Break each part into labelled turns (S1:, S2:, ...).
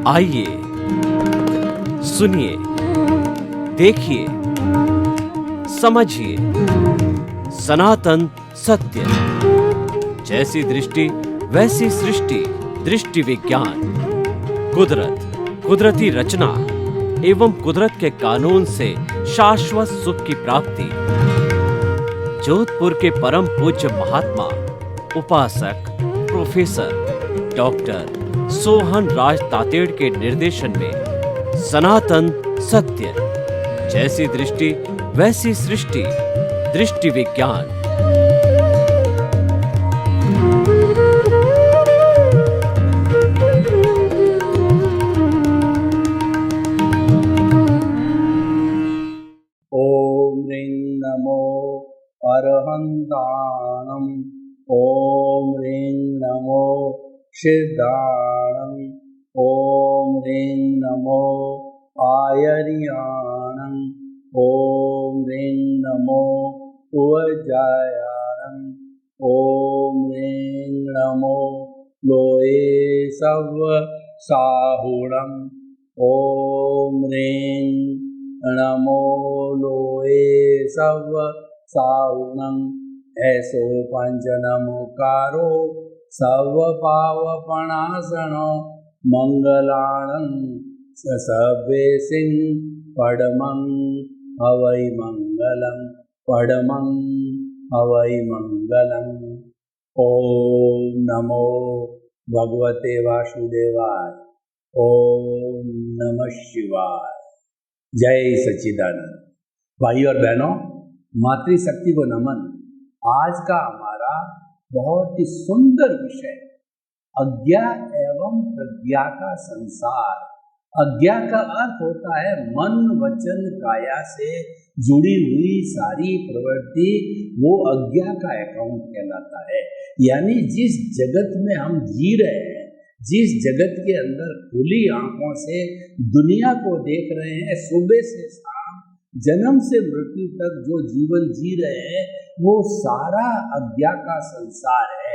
S1: आइए सुनिए, देखिए, समझिए सनातन सत्य। जैसी दृष्टि वैसी सृष्टि, दृष्टि विज्ञान। कुदरत, कुदरती रचना एवं कुदरत के कानून से शाश्वत सुख की प्राप्ति। जोधपुर के परम पूज्य महात्मा उपासक प्रोफेसर डॉक्टर सोहन राज तातेड़ के निर्देशन में सनातन सत्य। जैसी दृष्टि वैसी सृष्टि, दृष्टि विज्ञान।
S2: ओम ह्रीं नमो अरहंताणं। ओम ह्रीं नमो सिद्धाणं। ओम ह्रीं नमो आयर्याणं। ओम ह्रीं नमो उवजायाणं। ओम ह्रीं नमो लोये सव साहुणं। ओम ह्रीं नमो लोये सव साहुणं। ऐसो पंच नमोकारो सव पावपणासनो मंगलाणं सभेसिं पडमं हवै मंगलं। पडमं हवै मंगलम्। ओम नमो भगवते वासुदेवाय। ओम नमः शिवाय। जय सच्चिदानंद। भाई और बहनों, मातृशक्ति को नमन। आज का हमारा बहुत ही सुंदर विषय अज्ञा एवं प्रज्ञा का संसार। अज्ञा का अर्थ होता है मन वचन काया से जुड़ी हुई सारी प्रवृत्ति, वो अज्ञा का अकाउंट कहलाता है। यानी जिस जगत में हम जी रहे हैं, जिस जगत के अंदर खुली आंखों से दुनिया को देख रहे हैं, सुबह से शाम, जन्म से मृत्यु तक जो जीवन जी रहे हैं, वो सारा अज्ञा का संसार है।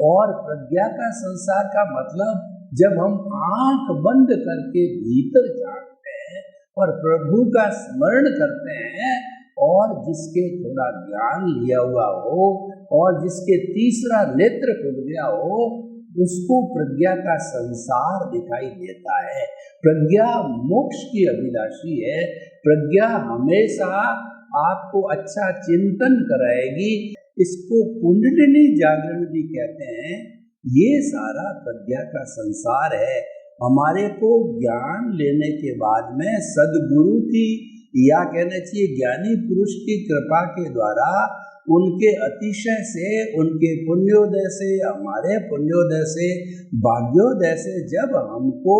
S2: और प्रज्ञा का संसार का मतलब जब हम आंख बंद करके भीतर झांकते हैं और प्रभु का स्मरण करते हैं, और जिसके थोड़ा ज्ञान लिया हुआ हो और जिसके तीसरा नेत्र खुल गया हो, उसको प्रज्ञा का संसार दिखाई देता है। प्रज्ञा मोक्ष की अभिलाषी है। प्रज्ञा हमेशा आपको अच्छा चिंतन कराएगी। इसको कुंडलिनी जागरण भी कहते हैं। ये सारा प्रज्ञा का संसार है। हमारे को ज्ञान लेने के बाद में सदगुरु की, या कहना चाहिए ज्ञानी पुरुष की कृपा के द्वारा, उनके अतिशय से, उनके पुण्योदय से, हमारे पुण्योदय से, भाग्योदय से जब हमको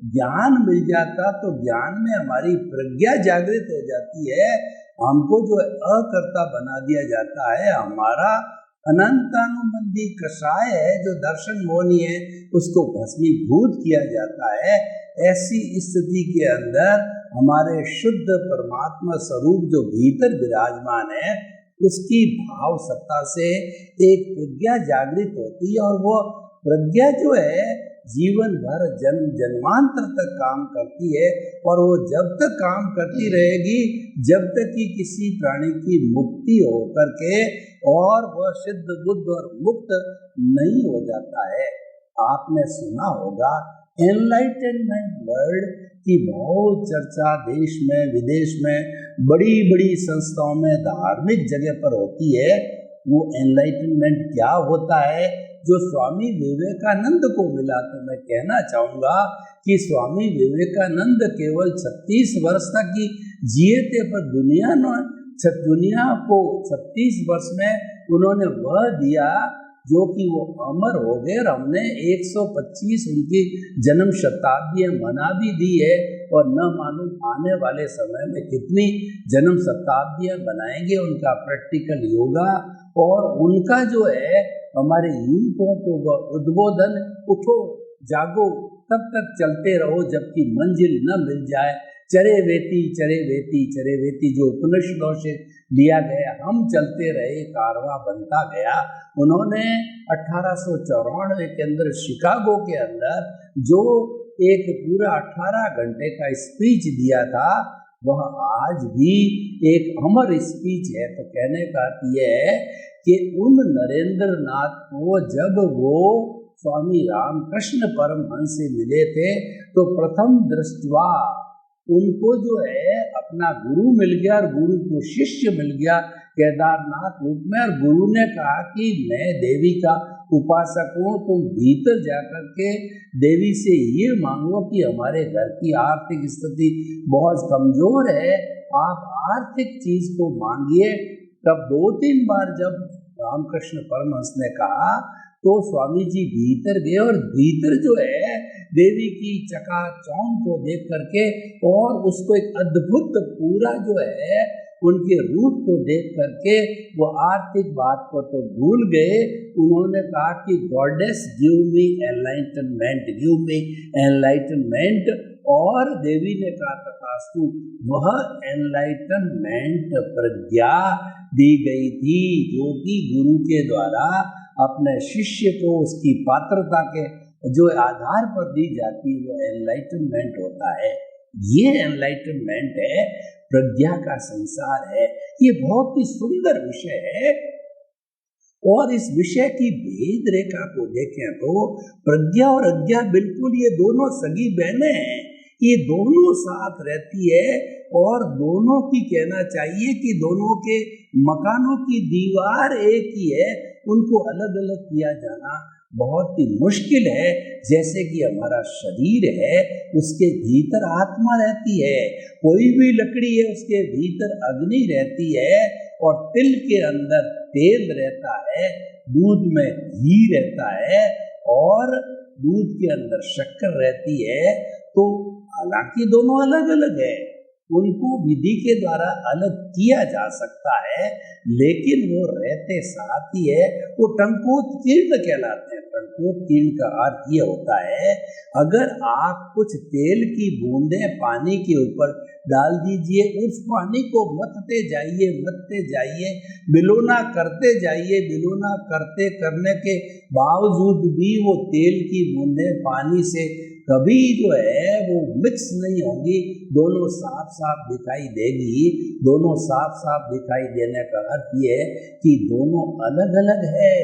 S2: ज्ञान मिल जाता, तो ज्ञान में हमारी प्रज्ञा जागृत हो जाती है। हमको जो अकर्ता बना दिया जाता है, हमारा अनंतानुबंधी कषाय है जो दर्शन मोहनी है, उसको भस्मीभूत किया जाता है। ऐसी स्थिति के अंदर हमारे शुद्ध परमात्मा स्वरूप जो भीतर विराजमान है, उसकी भाव सत्ता से एक प्रज्ञा जागृत होती है। और वो प्रज्ञा जो है जीवन भर जन्म जन्मांतर तक काम करती है। और वो जब तक काम करती रहेगी जब तक कि किसी प्राणी की मुक्ति हो करके और वह सिद्ध बुद्ध और मुक्त नहीं हो जाता है। आपने सुना होगा एनलाइटनमेंट वर्ल्ड की बहुत चर्चा देश में विदेश में बड़ी बड़ी संस्थाओं में धार्मिक जगह पर होती है। वो एनलाइटनमेंट क्या होता है जो स्वामी विवेकानंद को मिला, तो मैं कहना चाहूँगा कि स्वामी विवेकानंद केवल 36 वर्ष तक ही जिए थे, पर दुनिया को 36 वर्ष में उन्होंने वह दिया जो कि वो अमर हो गए। और हमने 125 उनकी जन्म शताब्दी मना भी दी है, और न मालूम आने वाले समय में कितनी जन्म शताब्दियाँ बनाएंगे। उनका प्रैक्टिकल योगा और उनका जो है हमारे युवकों को उद्बोधन, उठो जागो, तब तक चलते रहो जबकि मंजिल न मिल जाए। चरे वेती चरे वेती चरे वेती जो उपनिषदों से लिया गया, हम चलते रहे कारवां बनता गया। उन्होंने 1894 के अंदर शिकागो के अंदर जो एक पूरा 18 घंटे का स्पीच दिया था, वह आज भी एक अमर स्पीच है। तो कहने का अर्थ यह है कि उन नरेंद्र नाथ को जब वो स्वामी रामकृष्ण परमहंस से मिले थे तो प्रथम दृष्टवा उनको जो है अपना गुरु मिल गया और गुरु को शिष्य मिल गया केदारनाथ रूप में। और गुरु ने कहा कि मैं देवी का उपासक हूँ, तुम भीतर जाकर के देवी से ये मांगो कि हमारे घर की आर्थिक स्थिति बहुत कमजोर है, आप आर्थिक चीज को मांगिए। तब 2-3 बार जब रामकृष्ण परमहंस ने कहा तो स्वामी जी भीतर गए और भीतर जो है देवी की चकाचौंध को देख करके और उसको एक अद्भुत पूरा जो है उनके रूप को देख करके वो आर्थिक बात को तो भूल गए। उन्होंने कहा कि goddess give me enlightenment, give me enlightenment. और देवी ने कहा तथास्तु, वह एनलाइटनमेंट प्रज्ञा दी गई थी जो कि गुरु के द्वारा अपने शिष्य को उसकी पात्रता के जो आधार पर दी जाती है, वो एनलाइटनमेंट होता है। ये एनलाइटनमेंट है, प्रज्ञा का संसार है। ये बहुत ही सुंदर विषय है। और इस विषय की भेद रेखा को देखें तो प्रज्ञा और अज्ञा बिल्कुल ये दोनों सगी बहनें हैं, ये दोनों साथ रहती है। और दोनों की कहना चाहिए कि दोनों के मकानों की दीवार एक ही है, उनको अलग अलग किया जाना बहुत ही मुश्किल है। जैसे कि हमारा शरीर है, उसके भीतर आत्मा रहती है, कोई भी लकड़ी है उसके भीतर अग्नि रहती है, और तिल के अंदर तेल रहता है, दूध में घी रहता है, और दूध के अंदर शक्कर रहती है। तो हालांकि दोनों अलग अलग है, उनको विधि के द्वारा अलग किया जा सकता है, लेकिन वो रहते साथ ही है। वो टंकोत्कीर्ण कहलाते हैं। टंकोत्कीर्ण का अर्थ ये होता है, अगर आप कुछ तेल की बूंदें पानी के ऊपर डाल दीजिए, उस पानी को मथते जाइए, बिलोना करते जाइए, बिलोना करने के बावजूद भी वो तेल की बूंदें पानी से कभी जो है वो मिक्स नहीं होंगी, दोनों साफ साफ दिखाई देगी। दोनों साफ साफ दिखाई देने का अर्थ ये है कि दोनों अलग अलग है।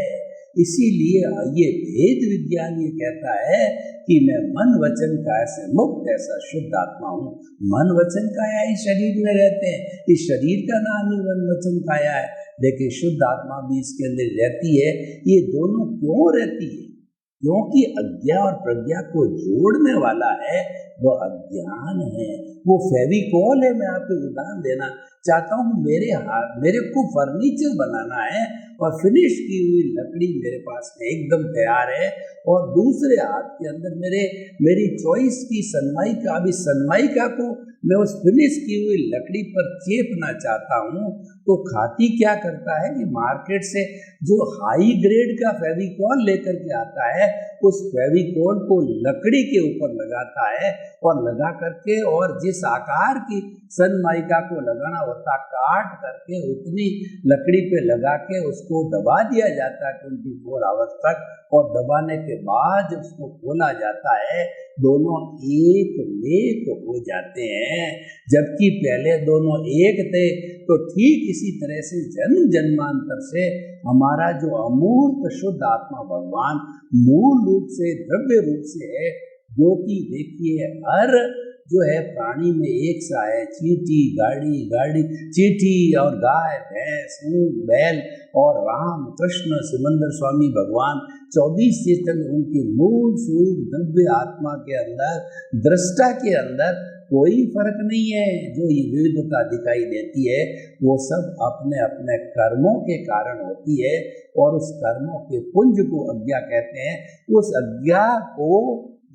S2: इसीलिए ये भेद विज्ञान ये कहता है कि मैं मन वचन काया से मुक्त ऐसा शुद्ध आत्मा हूँ। मन वचन काया ही शरीर में रहते हैं, इस शरीर का नाम ही मन वचन काया है, लेकिन शुद्ध आत्मा भी इसके अंदर रहती है। ये दोनों क्यों रहती है? क्योंकि अज्ञा और प्रज्ञा को जोड़ने वाला है वो अज्ञान है, वो फेविकॉल है। मैं आपको उदाहरण देना चाहता हूँ, मेरे को फर्नीचर बनाना है और फिनिश की हुई लकड़ी मेरे पास में एकदम तैयार है, और दूसरे हाथ के अंदर मेरी चॉइस की सनमाइका, अभी सनमाइका को मैं उस फिनिश की हुई लकड़ी पर चेपना चाहता हूँ। तो खाती क्या करता है कि मार्केट से जो हाई ग्रेड का फेविकॉल लेकर के आता है, उस फेविकॉल को लकड़ी के ऊपर लगाता है, और लगा करके और जिस आकार की सनमाइका को लगाना होता काट करके उतनी लकड़ी पे लगा के उसको दबा दिया जाता है 24 आवर्स तक, और दबाने के बाद जब उसको खोला जाता है दोनों एक हो जाते हैं। जबकि पहले दोनों एक थे। तो ठीक इसी तरह से जन्म जन्मांतर से हमारा जो अमूर्त शुद्ध आत्मा भगवान मूल रूप से द्रव्य रूप से है, जो कि देखिए हर जो है प्राणी में एक सा है। चींटी गाड़ी चींटी और गाय भैंस ऊंट बैल और राम कृष्ण सिमंदर स्वामी भगवान 24 चेतन, उनके मूल स्वरूप दिव्य आत्मा के अंदर दृष्टा के अंदर कोई फर्क नहीं है। जो ये विविधता दिखाई देती है वो सब अपने अपने कर्मों के कारण होती है, और उस कर्मों के पुंज को अज्ञा कहते हैं। उस अज्ञा को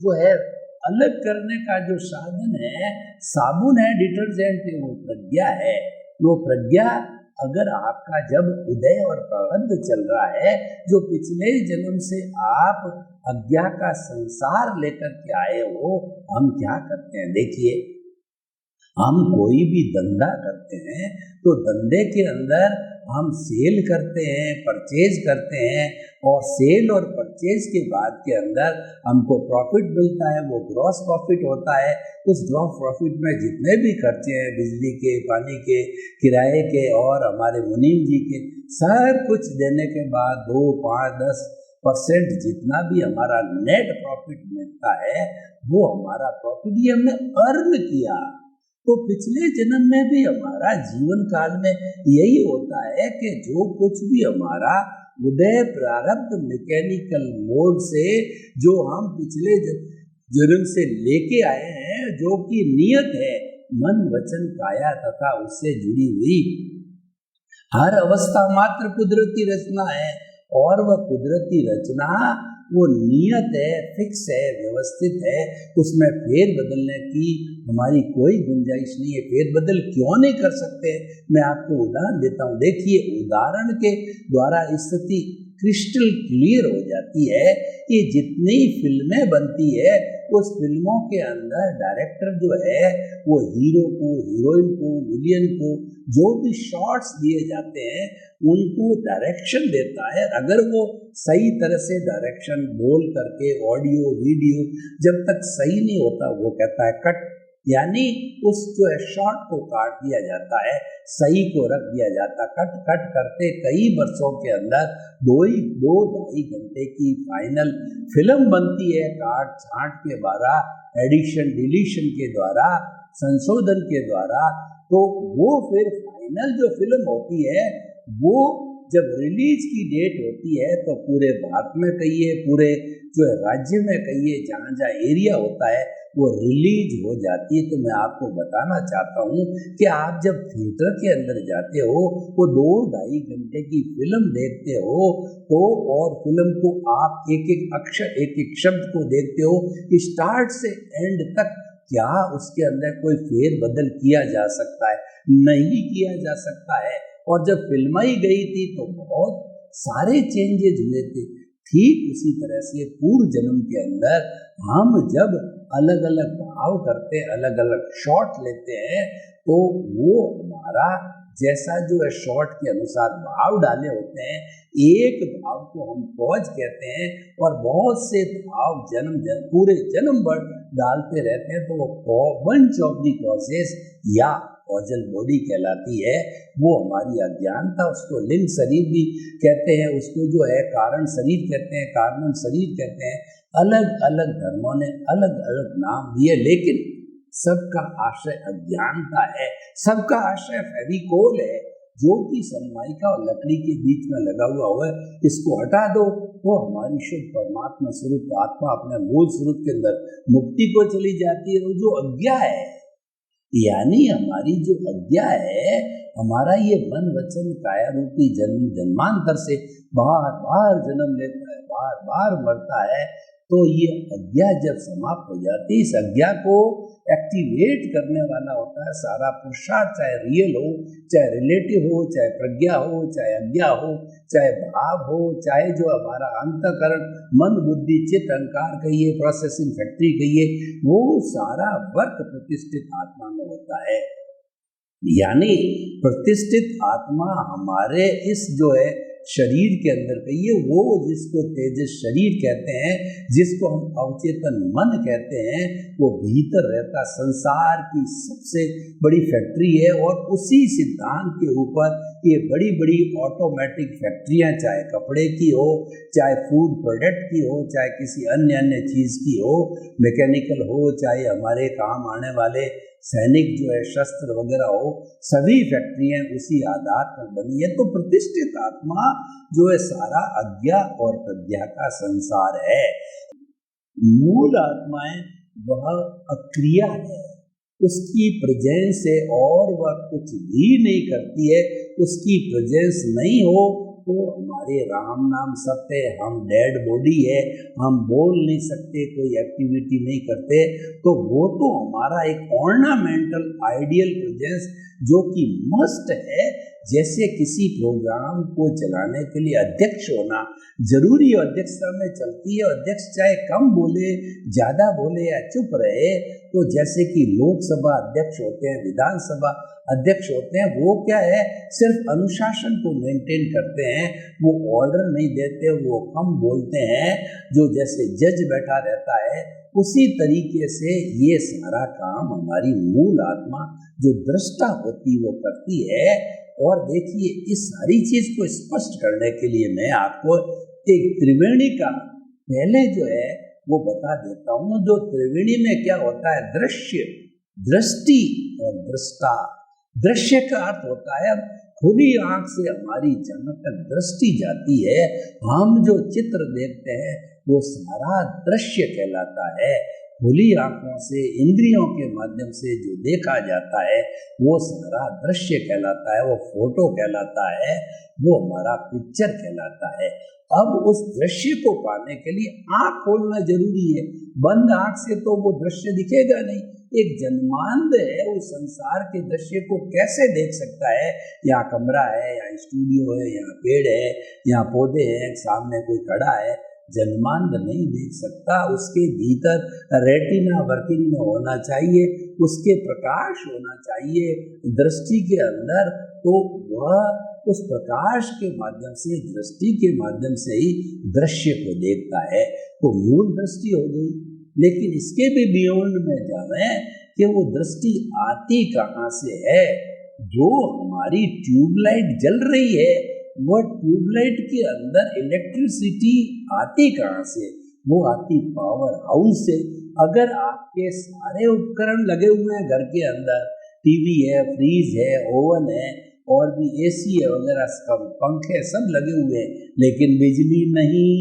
S2: जो है अलग करने का जो साधन है, साबुन है, डिटर्जेंट है, वो प्रज्ञा है। वो प्रज्ञा अगर आपका जब उदय और प्रबंध चल रहा है, जो पिछले जन्म से आप अज्ञा का संसार लेकर के आए हो, हम क्या करते हैं? देखिए, हम कोई भी धंधा करते हैं तो धंधे के अंदर हम सेल करते हैं, परचेज करते हैं, और सेल और परचेज के बाद के अंदर हमको प्रॉफिट मिलता है, वो ग्रॉस प्रॉफिट होता है। उस ग्रॉस प्रॉफिट में जितने भी खर्चे हैं, बिजली के, पानी के, किराए के और हमारे मुनीम जी के, सब कुछ देने के बाद 2, 5, 10% जितना भी हमारा नेट प्रॉफिट मिलता है, वो हमारा प्रॉफिट ये हमने अर्न किया। तो पिछले जन्म में भी हमारा जीवन काल में यही होता है कि जो कुछ भी हमारा उदय प्रारब्ध मैकेनिकल मोड से जो हम पिछले जन्म से लेके आए हैं, जो कि नियत है मन वचन काया तथा उससे जुड़ी हुई हर अवस्था मात्र कुदरती रचना है, और वह कुदरती रचना वो नियत है, फिक्स है, व्यवस्थित है, उसमें फेर बदलने की हमारी कोई गुंजाइश नहीं है। फेर बदल क्यों नहीं कर सकते? मैं आपको उदाहरण देता हूँ। देखिए, उदाहरण के द्वारा स्थिति क्रिस्टल क्लियर हो जाती है कि जितनी फिल्में बनती है, उस फिल्मों के अंदर डायरेक्टर जो है वो हीरो को, हीरोइन को, विलियन को जो भी शॉट्स दिए जाते हैं उनको डायरेक्शन देता है। अगर वो सही तरह से डायरेक्शन बोल करके ऑडियो वीडियो जब तक सही नहीं होता, वो कहता है कट, यानी उस जो है शॉट को काट दिया जाता है, सही को रख दिया जाता। कट कट करते कई वर्षों के अंदर 2-2.5 घंटे की फाइनल फिल्म बनती है, काट छांट के द्वारा, एडिशन डिलीशन के द्वारा, संशोधन के द्वारा। तो वो फिर फाइनल जो फिल्म होती है, वो जब रिलीज की डेट होती है तो पूरे भारत में कहिए, पूरे जो है राज्य में कहिए, जहाँ जहाँ एरिया होता है वो रिलीज हो जाती है। तो मैं आपको बताना चाहता हूँ कि आप जब थिएटर के अंदर जाते हो, वो 2-2.5 घंटे की फिल्म देखते हो, तो और फिल्म को आप एक एक अक्षर, एक एक शब्द को देखते हो, स्टार्ट से एंड तक। क्या उसके अंदर कोई फेर बदल किया जा सकता है? नहीं किया जा सकता है। और जब फिल्माई गई थी तो बहुत सारे चेंजेज हुए थे। ठीक उसी तरह से पूर्व जन्म के अंदर हम जब अलग अलग भाव करते, अलग अलग शॉट लेते हैं, तो वो हमारा जैसा जो है शॉट के अनुसार भाव डाले होते हैं, एक भाव को हम पॉज कहते हैं, और बहुत से भाव पूरे जन्म भर डालते रहते हैं, तो वो बंच ऑफ दी कॉजेस या कॉजल बॉडी कहलाती है। वो हमारी अज्ञानता, उसको लिंग शरीर भी कहते हैं, उसको जो है कारण शरीर कहते हैं, कारण शरीर कहते हैं। अलग अलग धर्मों ने अलग अलग नाम दिए, लेकिन सबका आश्रय अज्ञानता है, सबका आश्रय फेविकोल है, जो कि सनमाइका और लकड़ी के बीच में लगा हुआ है। इसको हटा दो तो हमारी शुद्ध परमात्मा स्वरूप आत्मा अपने मूल स्वरूप के अंदर मुक्ति को चली जाती है। वो जो अज्ञा है, यानी हमारी जो अज्ञा है, हमारा ये मन वचन काया रूपी जन्म जन्मांतर से बार बार जन्म लेता है, बार बार मरता है। तो ये अज्ञा जब समाप्त हो जाती है, इस अज्ञा को एक्टिवेट करने वाला होता है सारा पुरुषार्थ, चाहे रियल हो, चाहे रिलेटिव हो, चाहे प्रज्ञा हो, चाहे अज्ञा हो, चाहे भाव हो, चाहे जो हमारा अंतःकरण मन बुद्धि चित्त अहंकार कहिए, प्रोसेसिंग फैक्ट्री कहिए, वो सारा वर्क प्रतिष्ठित आत्मा में होता है। यानी प्रतिष्ठित आत्मा हमारे इस जो है शरीर के अंदर कहिए, वो जिसको तेजस शरीर कहते हैं, जिसको हम अवचेतन मन कहते हैं, वो भीतर रहता संसार की सबसे बड़ी फैक्ट्री है। और उसी सिद्धांत के ऊपर ये बड़ी बड़ी ऑटोमेटिक फैक्ट्रियां, चाहे कपड़े की हो, चाहे फूड प्रोडक्ट की हो, चाहे किसी अन्य चीज़ की हो, मैकेनिकल हो, चाहे हमारे काम आने वाले सैनिक जो है शस्त्र वगैरह हो, सभी फैक्ट्रियां उसी आधार पर बनी है। तो प्रतिष्ठित आत्मा जो है सारा अज्ञा और प्रज्ञा का संसार है। मूल आत्माएं वह अक्रिया है, उसकी प्रेजेंस है और वह कुछ भी नहीं करती है। उसकी प्रेजेंस नहीं हो तो हमारे राम नाम सत्य, हम डेड बॉडी है, हम बोल नहीं सकते, कोई एक्टिविटी नहीं करते, तो वो तो हमारा एक ऑर्नामेंटल आइडियल प्रेजेंस जो कि मस्ट है, जैसे किसी प्रोग्राम को चलाने के लिए अध्यक्ष होना जरूरी है, अध्यक्षता में चलती है। अध्यक्ष चाहे कम बोले, ज्यादा बोले या चुप रहे, तो जैसे कि लोकसभा अध्यक्ष होते हैं, विधानसभा अध्यक्ष होते हैं, वो क्या है, सिर्फ अनुशासन को मेंटेन करते हैं, वो ऑर्डर नहीं देते, वो कम बोलते हैं। जो जैसे जज बैठा रहता है, उसी तरीके से ये सारा काम हमारी मूल आत्मा जो दृष्टा होती वो करती है। और देखिए, इस सारी चीज को स्पष्ट करने के लिए मैं आपको एक त्रिवेणी का पहले जो है वो बता देता हूँ। जो त्रिवेणी में क्या होता है, दृश्य, दृष्टि और दृष्टा। दृश्य का अर्थ होता है खुली आंख से हमारी जहां तक दृष्टि जाती है, हम जो चित्र देखते हैं वो सारा दृश्य कहलाता है। खुली आंखों से, इंद्रियों के माध्यम से जो देखा जाता है वो सारा दृश्य कहलाता है, वो फोटो कहलाता है, वो हमारा पिक्चर कहलाता है। अब उस दृश्य को पाने के लिए आंख खोलना जरूरी है। बंद आंख से तो वो दृश्य दिखेगा नहीं। एक जन्मांध है, उस संसार के दृश्य को कैसे देख सकता है? यहाँ कमरा है, यहाँ स्टूडियो है, यहाँ पेड़ है, यहाँ पौधे हैं, सामने कोई खड़ा है, जन्मांध नहीं देख सकता। उसके भीतर रेटिना वर्किंग में होना चाहिए, उसके प्रकाश होना चाहिए दृष्टि के अंदर, तो वह उस प्रकाश के माध्यम से, दृष्टि के माध्यम से ही दृश्य को देखता है। तो मूल दृष्टि हो गई। लेकिन इसके भी बियॉन्ड में जाने कि वो दृष्टि आती कहाँ से है। जो हमारी ट्यूबलाइट जल रही है, वो ट्यूबलाइट के अंदर इलेक्ट्रिसिटी आती कहाँ से? वो आती पावर हाउस से। अगर आपके सारे उपकरण लगे हुए हैं घर के अंदर, टीवी है, फ्रीज है, ओवन है, और भी एसी है वगैरह, सब पंखे सब लगे हुए हैं, लेकिन बिजली नहीं,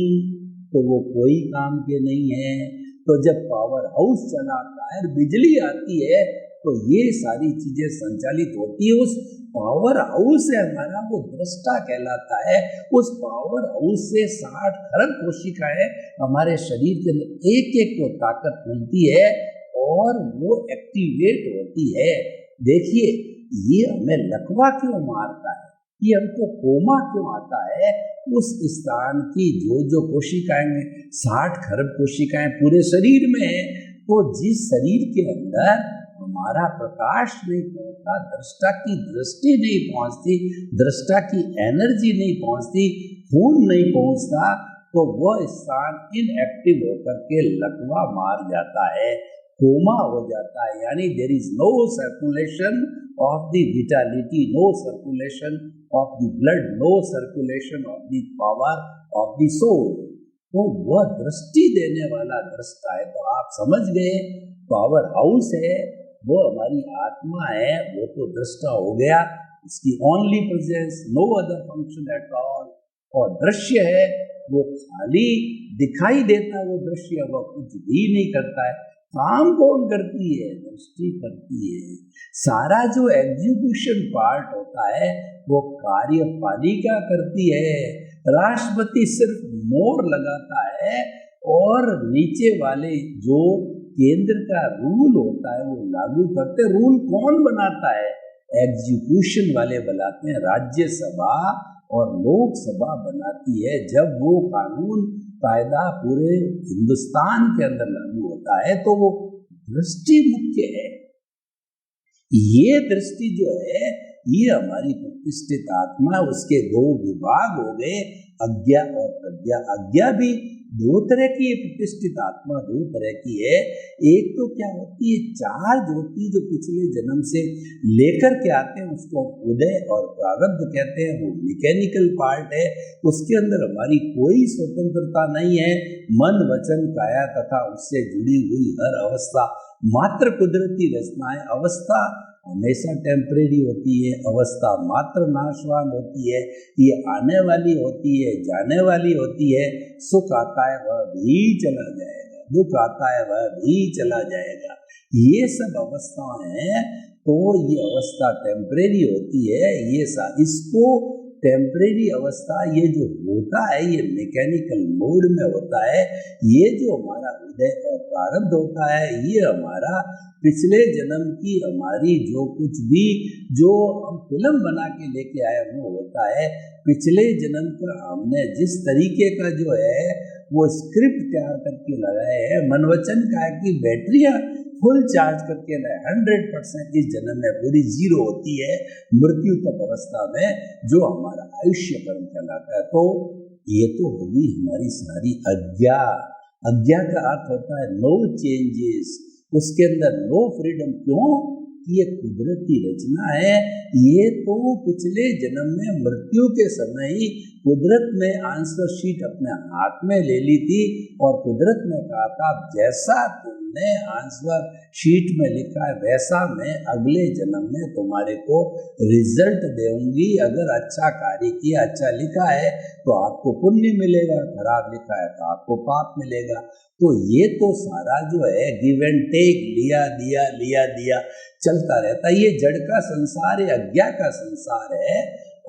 S2: तो वो कोई काम के नहीं है। तो जब पावर हाउस चलाता है, बिजली आती है, तो ये सारी चीजें संचालित होती है। उस पावर हाउस से हमारा वो दृष्टा कहलाता है। उस पावर हाउस से 60 खरब कोशिकाएं हमारे शरीर के अंदर एक एक को ताकत मिलती है और वो एक्टिवेट होती है। देखिए, ये हमें लकवा क्यों मारता है, ये हमको कोमा क्यों आता है? उस स्थान की जो कोशिकाएं, 60 खरब कोशिकाएं पूरे शरीर में है, तो जिस शरीर के अंदर हमारा प्रकाश नहीं पहुंचता, दृष्टा की दृष्टि नहीं पहुंचती, दृष्टा की एनर्जी नहीं पहुंचती, खून नहीं पहुंचता, तो वह स्थान इनएक्टिव होकर के लकवा मार जाता है, कोमा हो जाता है। यानी there is no circulation of the vitality, no circulation of the blood, no circulation of the power of the soul. तो वह दृष्टि देने वाला दृष्टा है। तो आप समझ गए, पावर हाउस है, वो हमारी आत्मा है, वो तो दृष्टा हो गया, इसकी only presence, no other function at all. और दृश्य है, वो खाली दिखाई देता, वो दृश्य, वो कुछ भी नहीं करता है। काम कौन करती है? दृष्टि करती है। सारा जो एग्जीक्यूशन पार्ट होता है वो कार्यपालिका करती है। राष्ट्रपति सिर्फ मोहर लगाता है और नीचे वाले जो केंद्र का रूल होता है वो लागू करते। रूल कौन बनाता है? एग्जीक्यूशन वाले बनाते हैं। राज्यसभा और लोकसभा बनाती है। जब वो कानून कायदा पूरे हिंदुस्तान के अंदर लागू होता है तो वो दृष्टि मुख्य है। ये दृष्टि जो है ये हमारी प्रतिष्ठित आत्मा, उसके दो विभाग हो गए, अज्ञा और प्रज्ञा। अज्ञा भी दो तरह की है, प्रतिष्ठित आत्मा दो तरह की है। एक तो क्या होती है, चार्ज होती है जो पिछले जन्म से लेकर के आते हैं, उसको उदय और प्रारब्ध कहते हैं। वो मैकेनिकल पार्ट है, उसके अंदर हमारी कोई स्वतंत्रता नहीं है। मन, वचन, काया तथा उससे जुड़ी हुई हर अवस्था मात्र कुदरती रचना है। अवस्था हमेशा टेम्परेरी होती है, अवस्था मात्र नाशवान होती है, ये आने वाली होती है, जाने वाली होती है। सुख आता है वह भी चला जाएगा, दुख आता है वह भी चला जाएगा। ये सब अवस्थाएं हैं, तो ये अवस्था टेम्परेरी होती है। ये इसको टेम्परेरी अवस्था, ये जो होता है ये मैकेनिकल मोड में होता है। ये जो हमारा उदय और प्रारब्ध होता है, ये हमारा पिछले जन्म की हमारी जो कुछ भी जो हम फिल्म बना के लेके आए वो होता है। पिछले जन्म का हमने जिस तरीके का जो है वो स्क्रिप्ट तैयार करके लगाए है, मन वचन का की बैटरियां फुल चार्ज करके 100% इस जन्म में पूरी जीरो होती है मृत्यु तक अवस्था में, जो हमारा आयुष्य कर्म कहलाता है। तो ये तो होगी हमारी सारी अज्ञा। अज्ञा का अर्थ होता है नो चेंजेस, उसके अंदर नो फ्रीडम। क्यों? ये कुदरती रचना है। ये तो पिछले जन्म में मृत्यु के समय ही कुदरत ने आंसर शीट अपने हाथ में ले ली थी और कुदरत ने कहा था जैसा तुमने आंसर शीट में लिखा है वैसा मैं अगले जन्म में तुम्हारे को रिजल्ट दूंगी। अगर अच्छा कार्य किया, अच्छा लिखा है तो आपको पुण्य मिलेगा, खराब लिखा है तो आपको पाप मिलेगा। तो ये तो सारा जो है गिव एंड टेक, लिया दिया लिया दिया चलता रहता है। ये जड़ का संसार है, अज्ञा का संसार है।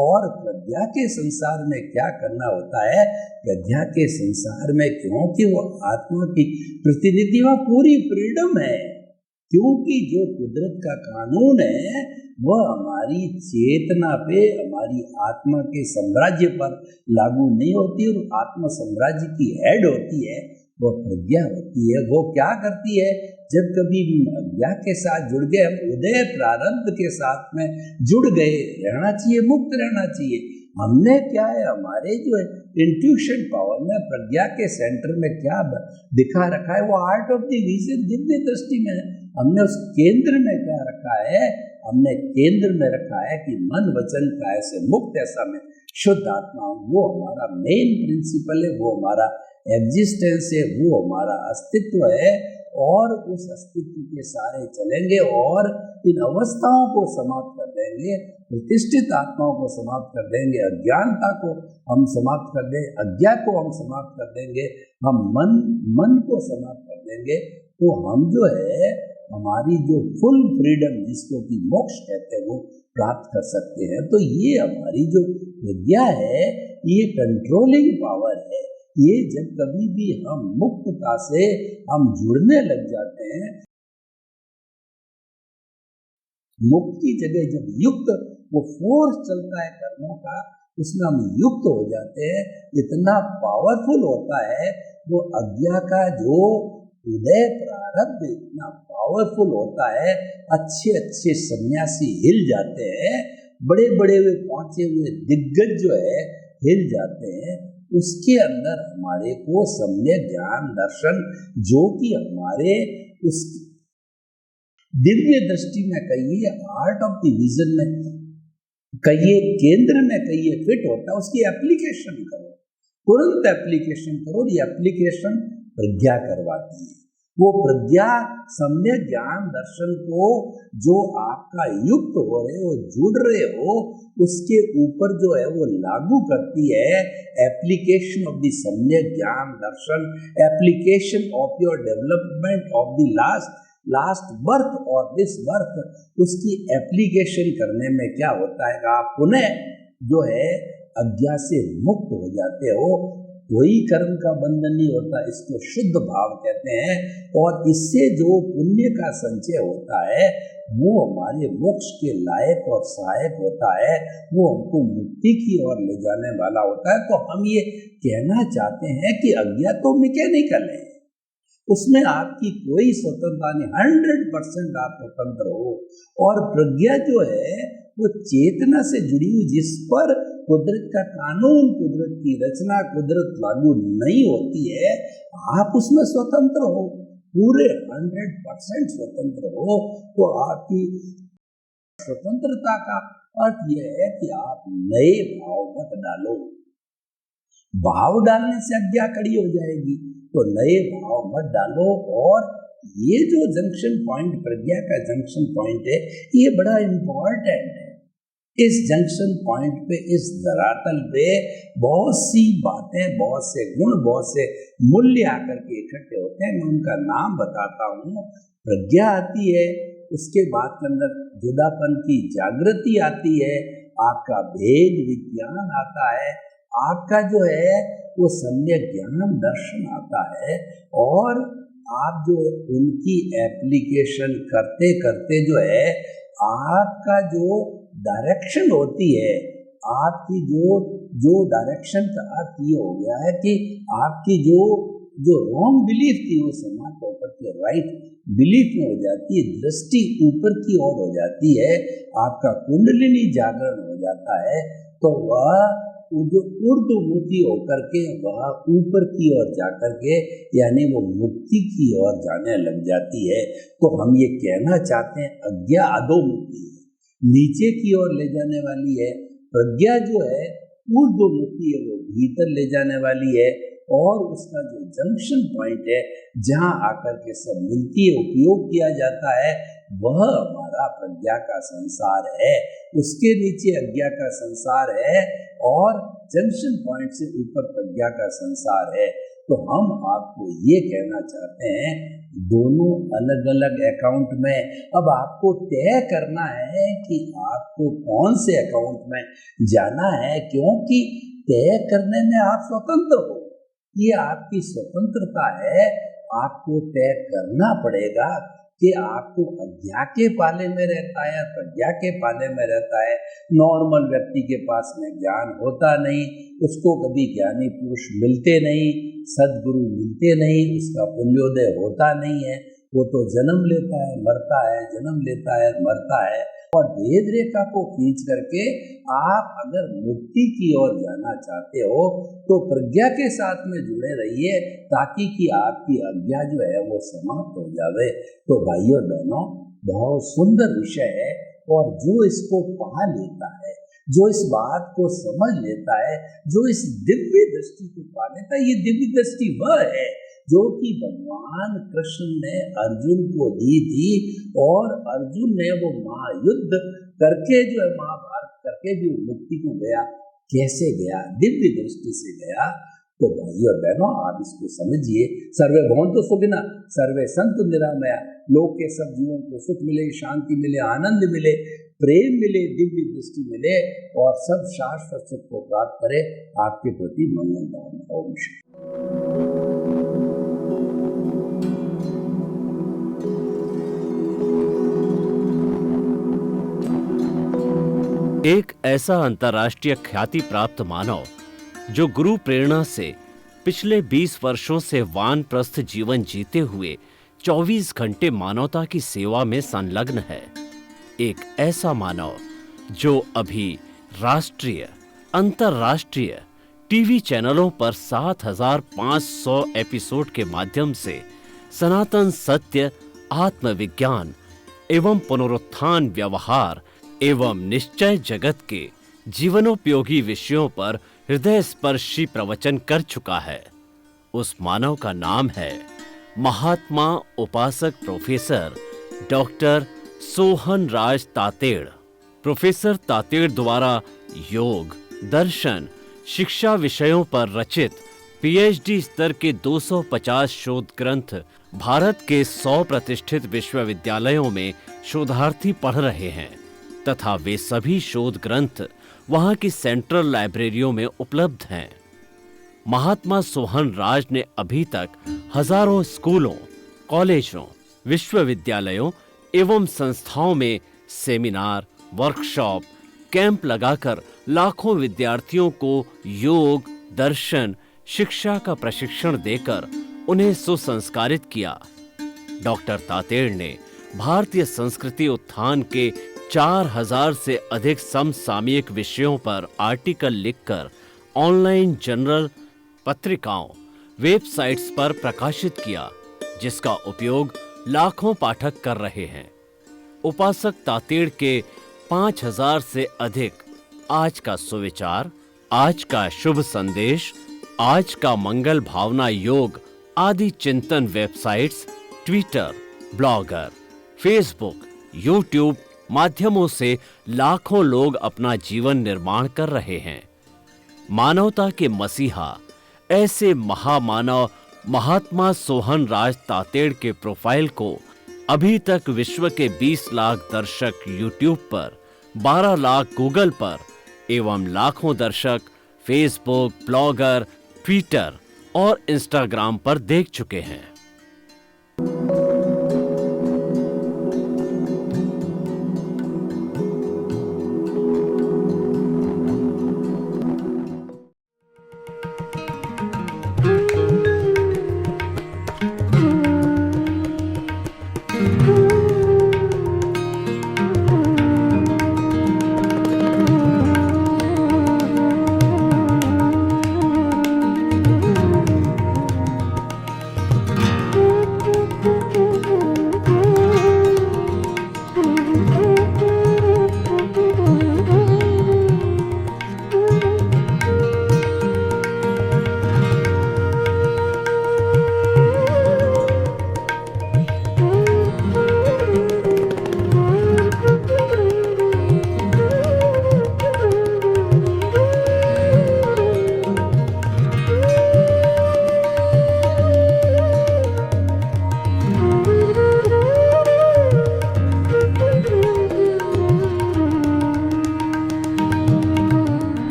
S2: और प्रज्ञा के संसार में क्या करना होता है? प्रज्ञा के संसार में, क्योंकि वो आत्मा की प्रतिनिधि में पूरी फ्रीडम है, क्योंकि जो कुदरत का कानून है वह हमारी चेतना पे, हमारी आत्मा के साम्राज्य पर लागू नहीं होती। और आत्मा साम्राज्य की हेड होती है वो प्रज्ञा होती है। वो क्या करती है? जब कभी अज्ञा के साथ जुड़ गए, हम उदय प्रारब्ध के साथ में जुड़ गए, रहना चाहिए, मुक्त रहना चाहिए। हमने क्या है, हमारे जो है इंट्यूशन पावर में प्रज्ञा के सेंटर में क्या दिखा रखा है, वो art of the reason Divya दृष्टि में है। हमने उस केंद्र में क्या रखा है? हमने केंद्र में रखा है कि मन वचन काया से मुक्त ऐसा में शुद्ध आत्मा, वो हमारा मेन प्रिंसिपल है, वो हमारा एग्जिस्टेंस है, वो हमारा अस्तित्व है। और उस अस्तित्व के सारे चलेंगे और इन अवस्थाओं को समाप्त कर देंगे, प्रतिष्ठित आत्माओं को समाप्त कर देंगे, अज्ञानता को हम समाप्त कर देंगे, अज्ञा को हम समाप्त कर देंगे, हम मन को समाप्त कर देंगे। तो हम जो है हमारी जो फुल फ्रीडम जिसको कि मोक्ष कहते हैं वो प्राप्त कर सकते हैं। तो ये हमारी जो विद्या है ये कंट्रोलिंग पावर है। ये जब कभी भी हम मुक्तता से हम जुड़ने लग जाते हैं, मुक्त की जगह जब युक्त वो फोर्स चलता है कर्मों का, उसमें हम युक्त हो जाते हैं। इतना पावरफुल होता है वो अज्ञा का जो उदय प्रारब्ध इतना पावरफुल होता है। अच्छे अच्छे सन्यासी हिल जाते हैं, बड़े बड़े हुए पहुंचे हुए दिग्गज जो है हिल जाते हैं। उसके अंदर हमारे को सम्यक ज्ञान दर्शन जो कि हमारे उस दिव्य दृष्टि में कहिए, आर्ट ऑफ द विजन में कहिए, केंद्र में कहिए फिट होता है, उसकी एप्लीकेशन करो, तुरंत एप्लीकेशन करो। ये एप्लीकेशन प्रज्ञा करवाती है। वो प्रज्ञा सम्यक ज्ञान दर्शन को जो आपका युक्त हो रहे हो, जुड़ रहे हो, उसके ऊपर जो है वो लागू करती है। एप्लीकेशन ऑफ द सम्यक ज्ञान दर्शन, application of your development of the last birth और दिस बर्थ, उसकी एप्लीकेशन करने में क्या होता है, आप पुनः जो है अज्ञा से मुक्त हो जाते हो। कोई कर्म का बंधन नहीं होता, इसको शुद्ध भाव कहते हैं। और इससे जो पुण्य का संचय होता है वो हमारे मोक्ष के लायक और सहायक होता है, वो हमको मुक्ति की ओर ले जाने वाला होता है। तो हम ये कहना चाहते हैं कि अज्ञा तो मैकेनिकल है, उसमें आपकी कोई स्वतंत्रता नहीं, 100% आप स्वतंत्र हो। और प्रज्ञा जो है वो चेतना से जुड़ी हुई, जिस पर कुदरत का कानून, कुदरत की रचना, कुदरत लागू नहीं होती है, आप उसमें स्वतंत्र हो, पूरे 100% स्वतंत्र हो। तो आपकी स्वतंत्रता का अर्थ यह है कि आप नए भाव मत डालो। भाव डालने से अज्ञा खड़ी हो जाएगी, तो नए भाव मत डालो। और ये जो जंक्शन पॉइंट, प्रज्ञा का जंक्शन पॉइंट है, ये बड़ा इम्पोर्टेंट है। इस जंक्शन पॉइंट पे, इस धरातल पे बहुत सी बातें, बहुत से गुण, बहुत से मूल्य आकर के इकट्ठे होते हैं। मैं उनका नाम बताता हूँ। प्रज्ञा आती है, उसके बाद के अंदर जुदापन की जागृति आती है, आपका भेद विज्ञान आता है, आपका जो है वो सम्यक ज्ञान दर्शन आता है, और आप जो उनकी एप्लीकेशन करते करते जो है आपका जो डायरेक्शन होती है, आपकी जो डायरेक्शन का अर्थ ये हो गया है कि आपकी जो रॉन्ग बिलीफ थी वो समाप्त होकर के राइट बिलीफ में हो जाती है, दृष्टि ऊपर की ओर हो जाती है, आपका कुंडलिनी जागरण हो जाता है, तो वह जो ऊर्ध्वमुखी होकर के वह ऊपर की ओर जाकर के यानी वो मुक्ति की ओर जाने लग जाती है। तो हम ये कहना चाहते हैं अज्ञा अधोमुखी है, नीचे की ओर ले जाने वाली है, प्रज्ञा जो है ऊर्ध्वमुखी है, वो भीतर ले जाने वाली है, और उसका जो जंक्शन पॉइंट है जहाँ आकर के सब मिलती है, उपयोग किया जाता है, वह हमारा प्रज्ञा का संसार है। उसके नीचे अज्ञा का संसार है और जंक्शन पॉइंट से ऊपर प्रज्ञा का संसार है। तो हम आपको ये कहना चाहते हैं दोनों अलग अलग अकाउंट में अब आपको तय करना है कि आपको कौन से अकाउंट में जाना है, क्योंकि तय करने में आप स्वतंत्र हो, ये आपकी स्वतंत्रता है। आपको तय करना पड़ेगा कि आपको अज्ञा के पाले में रहता है या प्रज्ञा के पाले में रहता है। नॉर्मल व्यक्ति के पास में ज्ञान होता नहीं, उसको कभी ज्ञानी पुरुष मिलते नहीं, सद्गुरु मिलते नहीं, उसका पुण्योदय होता नहीं है, वो तो जन्म लेता है मरता है, जन्म लेता है मरता है। और भेद रेखा को खींच करके आप अगर मुक्ति की ओर जाना चाहते हो तो प्रज्ञा के साथ में जुड़े रहिए, ताकि कि आपकी अज्ञा जो है वो समाप्त हो जावे। तो भाइयों बहनों, बहुत सुंदर विषय है, और जो इसको पा लेता है, जो इस बात को समझ लेता है, जो इस दिव्य दृष्टि को पा लेता है, ये दिव्य दृष्टि वह है जो कि भगवान कृष्ण ने अर्जुन को दी थी, और अर्जुन ने वो महायुद्ध करके जो है महाभारत करके जो मुक्ति को गया, कैसे गया, दिव्य दृष्टि से गया। तो भाइयों और बहनों, आप इसको समझिए। सर्वे भवन्तु सुखिनः, सर्वे सन्तु निरामया, लोक के सब जीवों को सुख मिले, शांति मिले, आनंद मिले, प्रेम मिले, दिव्य दृष्टि मिले, और सब शाश्वत सुख को प्राप्त करे। आपके प्रति मंगल भावना। ओम शांति।
S1: एक ऐसा अंतर्राष्ट्रीय ख्याति प्राप्त मानव जो गुरु प्रेरणा से पिछले 20 वर्षों से वानप्रस्थ जीवन जीते हुए 24 घंटे मानवता की सेवा में संलग्न है। एक ऐसा मानव जो अभी राष्ट्रीय, अंतर्राष्ट्रीय टीवी चैनलों पर 7,500 एपिसोड के माध्यम से सनातन सत्य, आत्मविज्ञान एवं पुनरुत्थान व्यवहार एवं निश्चय जगत के जीवनोपयोगी विषयों पर हृदय स्पर्शी प्रवचन कर चुका है। उस मानव का नाम है महात्मा उपासक प्रोफेसर डॉक्टर सोहन राज तातेड़। प्रोफेसर तातेड़ द्वारा योग, दर्शन, शिक्षा विषयों पर रचित पीएचडी स्तर के 250 शोध ग्रंथ भारत के 100 प्रतिष्ठित विश्वविद्यालयों में शोधार्थी पढ़ रहे हैं, तथा वे सभी शोध ग्रंथ वहां की सेंट्रल लाइब्रेरियों में उपलब्ध हैं। महात्मा सोहन राज ने अभी तक हजारों स्कूलों, कॉलेजों, विश्वविद्यालयों एवं संस्थाओं में सेमिनार, वर्कशॉप, कैंप लगाकर लाखों विद्यार्थियों को योग, दर्शन, शिक्षा का प्रशिक्षण देकर उन्हें सुसंस्कारित किया। डॉक्टर तातेड़ ने भारतीय संस्कृति उत्थान के 4000 से अधिक समसामयिक विषयों पर आर्टिकल लिखकर ऑनलाइन जर्नल, पत्रिकाओं, वेबसाइट्स पर प्रकाशित किया, जिसका उपयोग लाखों पाठक कर रहे हैं। उपासक तातेड़ के 5000 से अधिक आज का सुविचार, आज का शुभ संदेश, आज का मंगल भावना योग आदि चिंतन websites, Twitter, blogger, Facebook, YouTube माध्यमों से लाखों लोग अपना जीवन निर्माण कर रहे हैं। मानवता के मसीहा ऐसे महामानव महात्मा सोहन राज तातेड़ के प्रोफाइल को अभी तक विश्व के 20 लाख दर्शक यूट्यूब पर, 12 लाख गूगल पर एवं लाखों दर्शक फेसबुक, ब्लॉगर, ट्विटर और इंस्टाग्राम पर देख चुके हैं।